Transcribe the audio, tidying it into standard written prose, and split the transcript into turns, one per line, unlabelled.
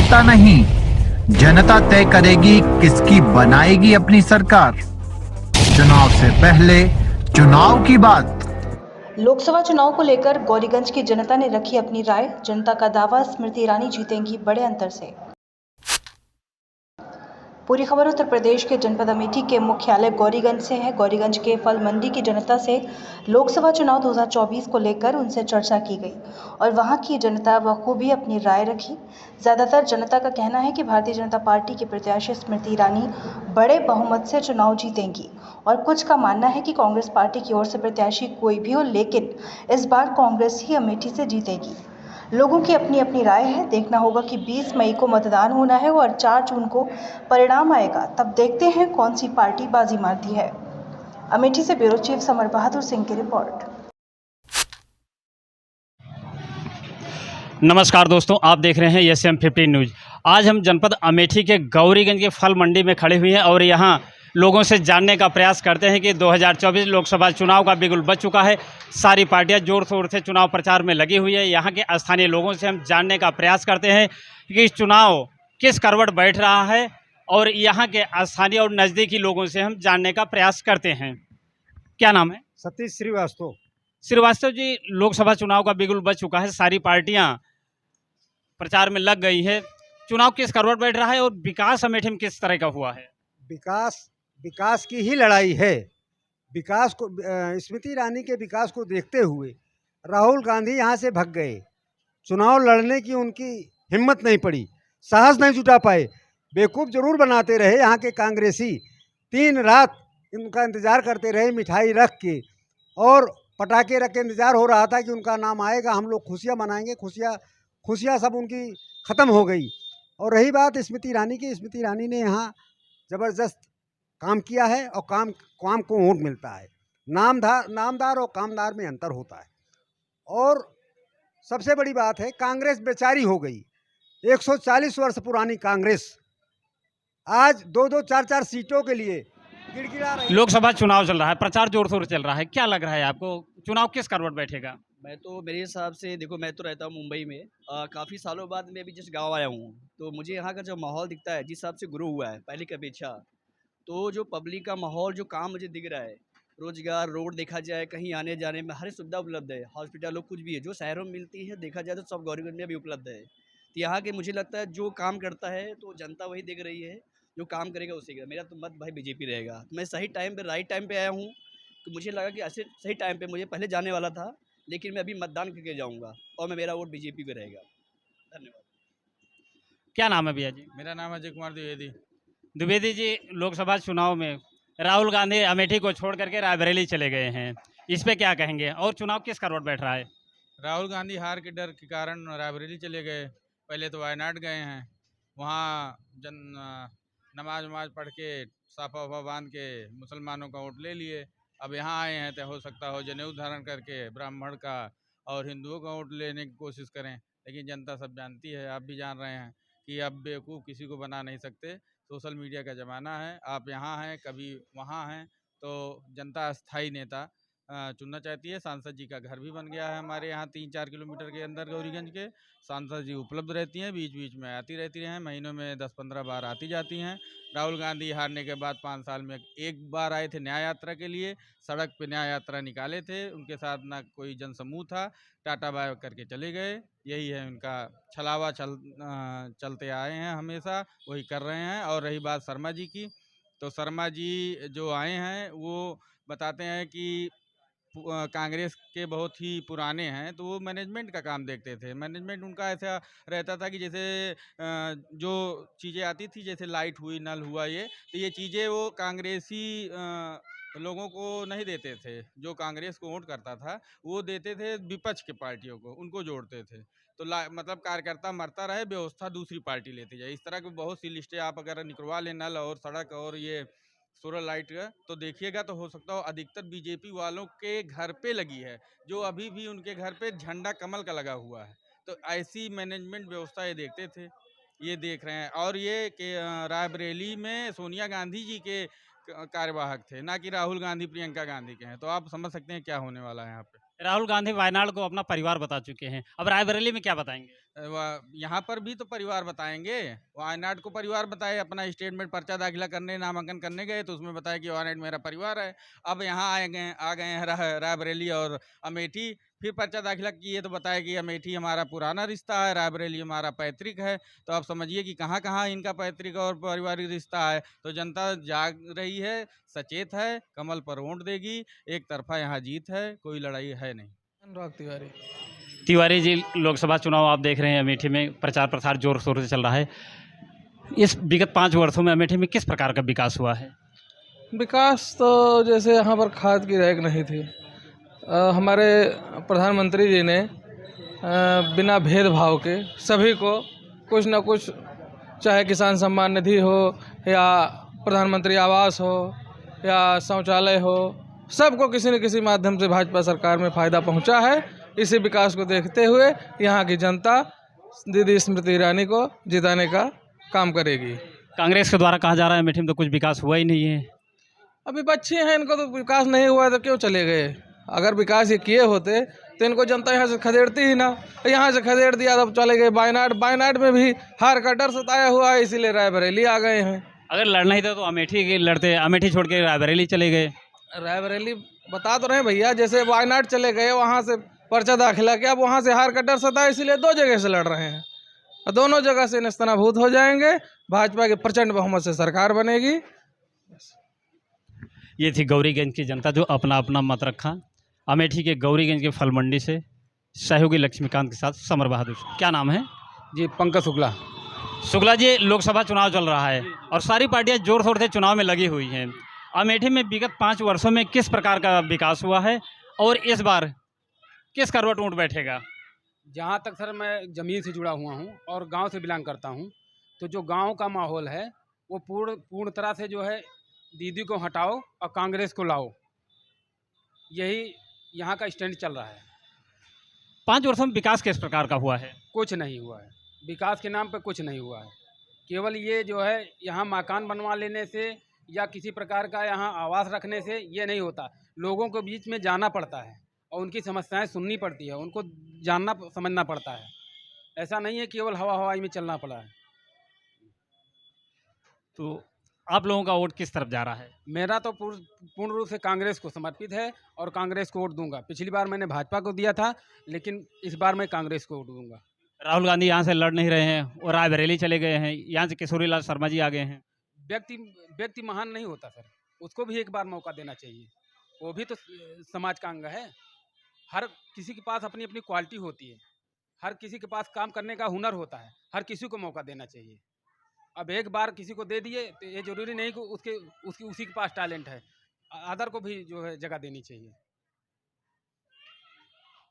जनता नहीं, जनता तय करेगी किसकी बनाएगी अपनी सरकार। चुनाव से पहले चुनाव की बात।
लोकसभा चुनाव को लेकर गौरीगंज की जनता ने रखी अपनी राय। जनता का दावा, स्मृति ईरानी जीतेंगी बड़े अंतर से। पूरी खबर उत्तर प्रदेश के जनपद अमेठी के मुख्यालय गौरीगंज से है। गौरीगंज के फल मंडी की जनता से लोकसभा चुनाव 2024 को लेकर उनसे चर्चा की गई और वहां की जनता बखूबी अपनी राय रखी। ज़्यादातर जनता का कहना है कि भारतीय जनता पार्टी की प्रत्याशी स्मृति ईरानी बड़े बहुमत से चुनाव जीतेंगी और कुछ का मानना है कि कांग्रेस पार्टी की ओर से प्रत्याशी कोई भी हो, लेकिन इस बार कांग्रेस ही अमेठी से जीतेगी। लोगों की अपनी अपनी राय है। देखना होगा कि 20 मई को मतदान होना है और 4 जून को परिणाम आएगा। तब देखते हैं कौन सी पार्टी बाजी मारती है। अमेठी से bureau chief summer Bahadur Singh की रिपोर्ट।
नमस्कार दोस्तों, आप देख रहे हैं SM15 न्यूज़। आज हम जनपद अमेठी के गौरीगंज के फल मंडी में खड़े हुए हैं और यहाँ लोगों से जानने का प्रयास करते हैं कि 2024 लोकसभा चुनाव का बिगुल बज चुका है। सारी पार्टियां जोर शोर से चुनाव प्रचार में लगी हुई है। यहाँ के स्थानीय लोगों से हम जानने का प्रयास करते हैं कि इस चुनाव किस करवट बैठ रहा है और यहाँ के स्थानीय और नज़दीकी लोगों से हम जानने का प्रयास करते हैं। क्या नाम है?
सतीश श्रीवास्तव।
श्रीवास्तव जी, लोकसभा चुनाव का बिगुल बज चुका है, सारी पार्टियां प्रचार में लग गई है। चुनाव किस करवट बैठ रहा है और विकास अमेठी में किस तरह का हुआ है?
विकास की ही लड़ाई है। विकास को स्मृति ईरानी के विकास को देखते हुए राहुल गांधी यहाँ से भग गए। चुनाव लड़ने की उनकी हिम्मत नहीं पड़ी, साहस नहीं जुटा पाए। बेवकूफ़ जरूर बनाते रहे यहाँ के कांग्रेसी। 3 रात इनका इंतज़ार करते रहे, मिठाई रख के और पटाखे रख के इंतज़ार हो रहा था कि उनका नाम आएगा, हम लोग खुशियाँ मनाएंगे। खुशियाँ सब उनकी ख़त्म हो गई। और रही बात स्मृति ईरानी की, स्मृति ईरानी ने यहाँ ज़बरदस्त काम किया है और काम को वोट मिलता है। नामदार और कामदार में अंतर होता है। और सबसे बड़ी बात है, कांग्रेस बेचारी हो गई। 140 वर्ष पुरानी कांग्रेस आज 2-2, 4-4 सीटों के लिए गिड़गिड़ा रही है।
लोकसभा चुनाव चल रहा है, प्रचार जोर शोर चल रहा है, क्या लग रहा है आपको चुनाव किस करवट बैठेगा?
मेरे हिसाब से देखो, मैं तो रहता हूँ मुंबई में। काफ़ी सालों बाद मैं भी जिस गांव आया हूँ, तो मुझे यहाँ का जो माहौल दिखता है, जिस हिसाब से ग्रो हुआ है पहले की अपेक्षा, तो जो पब्लिक का माहौल, जो काम मुझे दिख रहा है, रोजगार, रोड देखा जाए, कहीं आने जाने में हर सुविधा उपलब्ध है। हॉस्पिटल हो, कुछ भी है जो शहरों में मिलती है, देखा जाए तो सब गौरीगंज में भी उपलब्ध है। तो यहाँ के मुझे लगता है जो काम करता है तो जनता वही देख रही है, जो काम करेगा उसी का। मेरा तो मत भाई बीजेपी रहेगा। मैं सही टाइम पे, राइट टाइम पे आया हूँ, तो मुझे लगा कि ऐसे सही टाइम पे मुझे पहले जाने वाला था, लेकिन मैं अभी मतदान करके जाऊँगा और मेरा वोट बीजेपी को रहेगा। धन्यवाद।
क्या नाम है भैया जी?
मेरा नाम अजय कुमार द्विवेदी।
द्विवेदी जी, लोकसभा चुनाव में राहुल गांधी अमेठी को छोड़ करके रायबरेली चले गए हैं, इस पे क्या कहेंगे और चुनाव किस करवट बैठ रहा है?
राहुल गांधी हार के डर के कारण रायबरेली चले गए। पहले तो वायनाड गए हैं, वहाँ नमाज वमाज पढ़ के साफा वाफा बांध के मुसलमानों का वोट ले लिए। अब यहाँ आए हैं तो हो सकता हो जनेऊ धारण करके ब्राह्मण का और हिंदुओं का वोट लेने की कोशिश करें। लेकिन जनता सब जानती है, आप भी जान रहे हैं कि अब बेवकूफ़ किसी को बना नहीं सकते। सोशल मीडिया का ज़माना है, आप यहाँ हैं कभी वहाँ हैं, तो जनता अस्थाई नेता चुनना चाहती है। सांसद जी का घर भी बन गया है हमारे यहाँ 3-4 किलोमीटर के अंदर गौरीगंज के। सांसद जी उपलब्ध रहती हैं, बीच बीच में आती रहती हैं, महीनों में 10-15 बार आती जाती हैं। राहुल गांधी हारने के बाद 5 साल में एक बार आए थे न्याय यात्रा के लिए, सड़क पे न्याय यात्रा निकाले थे, उनके साथ ना कोई जनसमूह था, टाटा बाय करके चले गए। यही है उनका छलावा चलते आए हैं, हमेशा वही कर रहे हैं। और रही बात शर्मा जी की, तो शर्मा जी जो आए हैं वो बताते हैं कि कांग्रेस के बहुत ही पुराने हैं, तो वो मैनेजमेंट का काम देखते थे। मैनेजमेंट उनका ऐसा रहता था कि जैसे जो चीज़ें आती थी, जैसे लाइट हुई, नल हुआ, ये तो ये चीज़ें वो कांग्रेसी लोगों को नहीं देते थे। जो कांग्रेस को वोट करता था वो देते थे विपक्ष के पार्टियों को, उनको जोड़ते थे। तो मतलब कार्यकर्ता मरता रहे, व्यवस्था दूसरी पार्टी लेती जाए। इस तरह की बहुत सी लिस्टें आप अगर निकलवा लें, नल और सड़क और ये सोलर लाइट का, तो देखिएगा तो हो सकता हो अधिकतर बीजेपी वालों के घर पे लगी है, जो अभी भी उनके घर पे झंडा कमल का लगा हुआ है। तो ऐसी मैनेजमेंट व्यवस्था ये देखते थे, ये देख रहे हैं। और ये कि रायबरेली में सोनिया गांधी जी के कार्यवाहक थे, ना कि राहुल गांधी प्रियंका गांधी के हैं। तो आप समझ सकते हैं क्या होने वाला है यहाँ पे।
राहुल गांधी वायनाड को अपना परिवार बता चुके हैं, अब रायबरेली में क्या बताएंगे?
यहाँ पर भी तो परिवार बताएंगे। वायनाड को परिवार बताए, अपना स्टेटमेंट पर्चा दाखिला करने नामांकन करने गए तो उसमें बताया कि वायनाड मेरा परिवार है। अब यहाँ आ गए हैं रायबरेली और अमेठी, फिर पर्चा दाखिला किए तो बताया कि अमेठी हमारा पुराना रिश्ता है, रायबरेली हमारा पैतृक है। तो आप समझिए कि कहाँ कहाँ इनका पैतृक और पारिवारिक रिश्ता है। तो जनता जाग रही है, सचेत है, कमल पर वोट देगी। एक तरफा यहाँ जीत है, कोई लड़ाई है नहीं।
अनुराग तिवारी।
तिवारी जी, लोकसभा चुनाव आप देख रहे हैं, अमेठी में प्रचार प्रसार जोर शोर से चल रहा है। इस विगत 5 वर्षों में अमेठी में किस प्रकार का विकास हुआ है?
विकास तो जैसे यहाँ पर खाद की रैक नहीं थी। हमारे प्रधानमंत्री जी ने बिना भेदभाव के सभी को कुछ न कुछ, चाहे किसान सम्मान निधि हो या प्रधानमंत्री आवास हो या शौचालय हो, सबको किसी न किसी माध्यम से भाजपा सरकार में फ़ायदा पहुंचा है। इसी विकास को देखते हुए यहाँ की जनता दीदी स्मृति ईरानी को जिताने का काम करेगी।
कांग्रेस के द्वारा कहा जा रहा है अमेठी में तो कुछ विकास हुआ ही नहीं है।
अभी बच्चे हैं, इनको तो विकास नहीं हुआ तो क्यों चले गए? अगर विकास ये किए होते तो इनको जनता यहाँ से खदेड़ती ही ना। यहाँ से खदेड़ दिया तो चले गए वायनाड में भी हार का डर सताया हुआ है, इसीलिए रायबरेली आ गए हैं।
अगर लड़ना ही था तो अमेठी के लड़ते, अमेठी छोड़ के रायबरेली चले गए।
रायबरेली बता तो रहे भैया, जैसे वायनाड चले गए, वहाँ से पर्चा दाखिला किया, अब वहाँ से हार का डर सताया, इसलिए 2 जगह से लड़ रहे हैं। और दोनों जगह से नेस्तनाबूत हो जाएंगे। भाजपा के प्रचंड बहुमत से सरकार बनेगी।
ये थी गौरीगंज की जनता जो अपना अपना मत रखा। अमेठी के गौरीगंज के फल मंडी से सहयोगी लक्ष्मीकांत के साथ समर बहादुर। क्या नाम है
जी? पंकज शुक्ला।
शुक्ला जी, लोकसभा चुनाव चल रहा है और सारी पार्टियां जोर शोर से चुनाव में लगी हुई हैं। अमेठी में विगत 5 वर्षों में किस प्रकार का विकास हुआ है और इस बार किस करवट ऊँट बैठेगा?
जहाँ तक सर मैं ज़मीन से जुड़ा हुआ हूँ और गांव से बिलोंग करता हूँ, तो जो गांव का माहौल है वो पूर्ण तरह से जो है दीदी को हटाओ और कांग्रेस को लाओ, यही यहाँ का स्टैंड चल रहा है।
5 वर्षों में विकास किस प्रकार का हुआ है?
कुछ नहीं हुआ है, विकास के नाम पे कुछ नहीं हुआ है। केवल ये जो है यहाँ मकान बनवा लेने से या किसी प्रकार का यहाँ आवास रखने से ये नहीं होता। लोगों के बीच में जाना पड़ता है और उनकी समस्याएं सुननी पड़ती है, उनको जानना समझना पड़ता है। ऐसा नहीं है केवल हवाई में चलना पड़ा है।
तो आप लोगों का वोट किस तरफ जा रहा है?
मेरा तो पूर्ण रूप से कांग्रेस को समर्पित है और कांग्रेस को वोट दूंगा। पिछली बार मैंने भाजपा को दिया था, लेकिन इस बार मैं कांग्रेस को वोट दूंगा।
राहुल गांधी यहाँ से लड़ नहीं रहे हैं और रायबरेली चले गए हैं, यहाँ से किशोरीलाल शर्मा जी आ गए हैं।
व्यक्ति महान नहीं होता सर, उसको भी एक बार मौका देना चाहिए। वो भी तो समाज का अंग है। हर किसी के पास अपनी अपनी क्वालिटी होती है, हर किसी के पास काम करने का हुनर होता है, हर किसी को मौका देना चाहिए। अब एक बार किसी को दे दिए तो ये जरूरी नहीं कि उसी के पास टैलेंट है, अदर को भी जो है जगह देनी चाहिए।